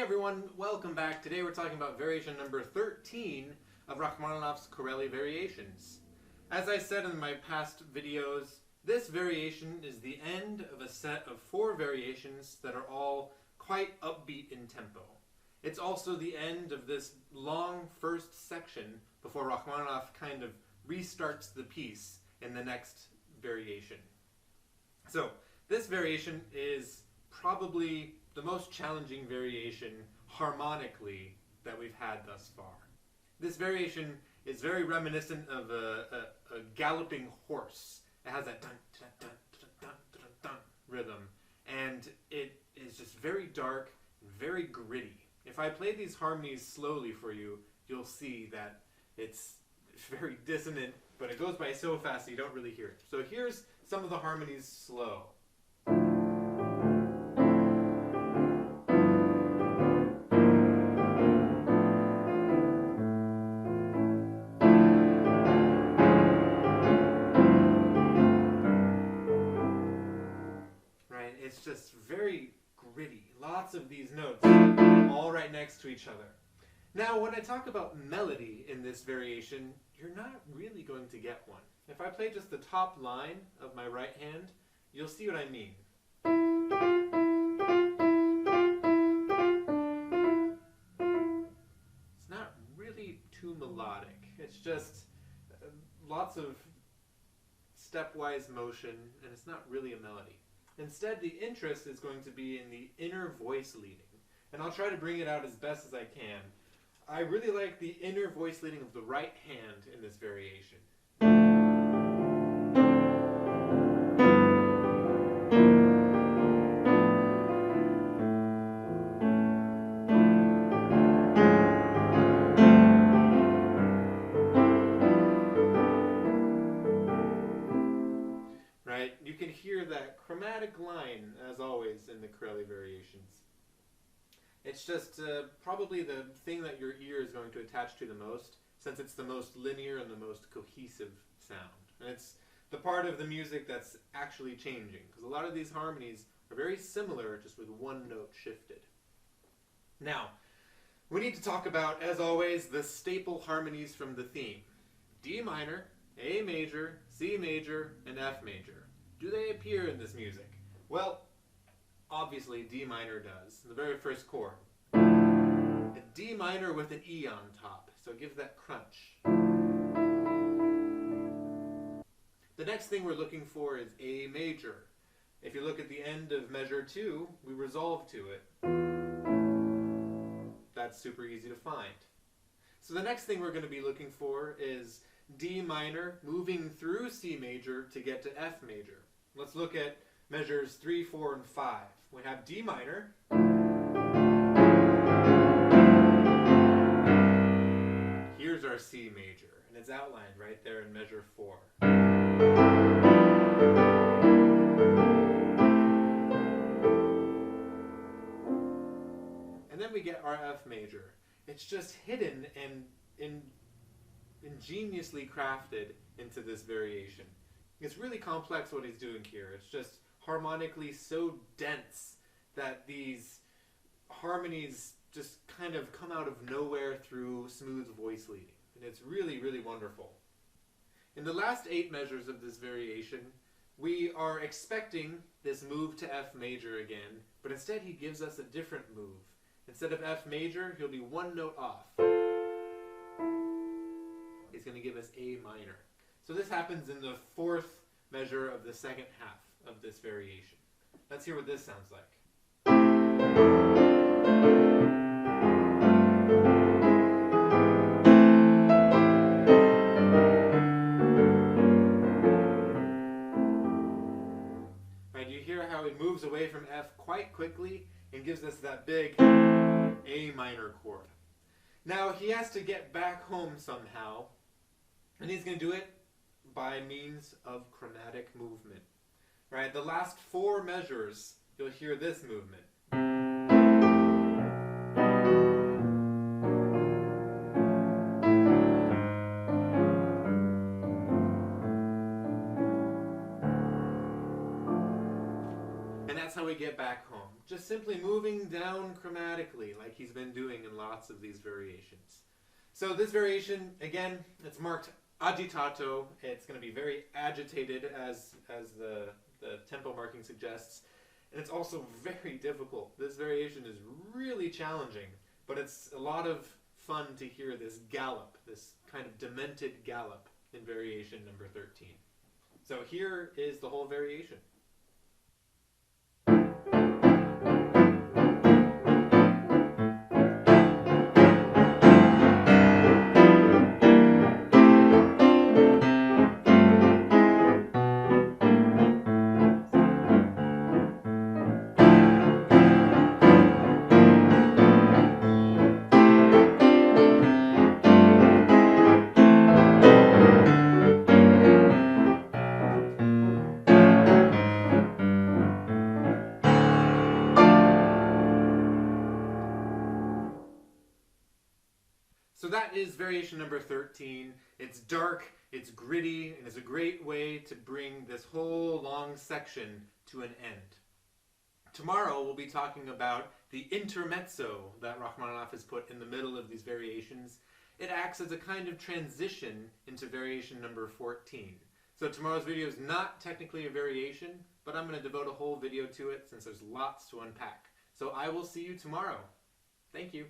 everyone, welcome back. Today we're talking about variation number 13 of Rachmaninoff's Corelli variations. As I said in my past videos, this variation is the end of a set of 4 variations that are all quite upbeat in tempo. It's also the end of this long first section before Rachmaninoff kind of restarts the piece in the next variation. So, this variation is probably the most challenging variation harmonically that we've had thus far. This variation is very reminiscent of a galloping horse. It has that dun, dun, dun, dun, dun, dun, dun rhythm, and it is just very dark and very gritty. If I play these harmonies slowly for you, you'll see that it's very dissonant, but it goes by so fast you don't really hear it. So here's some of the harmonies slow. It's just very gritty. Lots of these notes all right next to each other. Now, when I talk about melody in this variation, you're not really going to get one. If I play just the top line of my right hand, you'll see what I mean. It's not really too melodic. It's just lots of stepwise motion, and it's not really a melody. Instead, the interest is going to be in the inner voice leading. And I'll try to bring it out as best as I can. I really like the inner voice leading of the right hand in this variation. Right? You can hear that chromatic line, as always, in the Corelli variations. It's just probably the thing that your ear is going to attach to the most, since it's the most linear and the most cohesive sound. And it's the part of the music that's actually changing, because a lot of these harmonies are very similar, just with one note shifted. Now, we need to talk about, as always, the staple harmonies from the theme. D minor, A major, C major, and F major. Do they appear in this music? Well, obviously D minor does, the very first chord. A D minor with an E on top, so it gives that crunch. The next thing we're looking for is A major. If you look at the end of measure 2, we resolve to it. That's super easy to find. So the next thing we're going to be looking for is D minor moving through C major to get to F major. Let's look at measures 3, 4, and 5. We have D minor. Here's our C major, and it's outlined right there in measure 4. And then we get our F major. It's just hidden and ingeniously crafted into this variation. It's really complex what he's doing here. It's just harmonically so dense that these harmonies just kind of come out of nowhere through smooth voice leading. And it's really, really wonderful. In the last 8 measures of this variation, we are expecting this move to F major again, but instead he gives us a different move. Instead of F major, he'll be one note off. He's going to give us A minor. So this happens in the 4th measure of the second half of this variation. Let's hear what this sounds like. Right, you hear how it moves away from F quite quickly and gives us that big A minor chord. Now he has to get back home somehow, and he's going to do it by means of chromatic movement. Right? The last 4 measures, you'll hear this movement. And that's how we get back home. just simply moving down chromatically like he's been doing in lots of these variations. So this variation, again, it's marked agitato. It's going to be very agitated as the tempo marking suggests. And it's also very difficult. This variation is really challenging, but it's a lot of fun to hear this gallop, this kind of demented gallop in variation number 13. So here is the whole variation. So that is variation number 13. It's dark, it's gritty, and it's a great way to bring this whole long section to an end. Tomorrow we'll be talking about the intermezzo that Rachmaninoff has put in the middle of these variations. It acts as a kind of transition into variation number 14. So tomorrow's video is not technically a variation, but I'm going to devote a whole video to it since there's lots to unpack. So I will see you tomorrow. Thank you.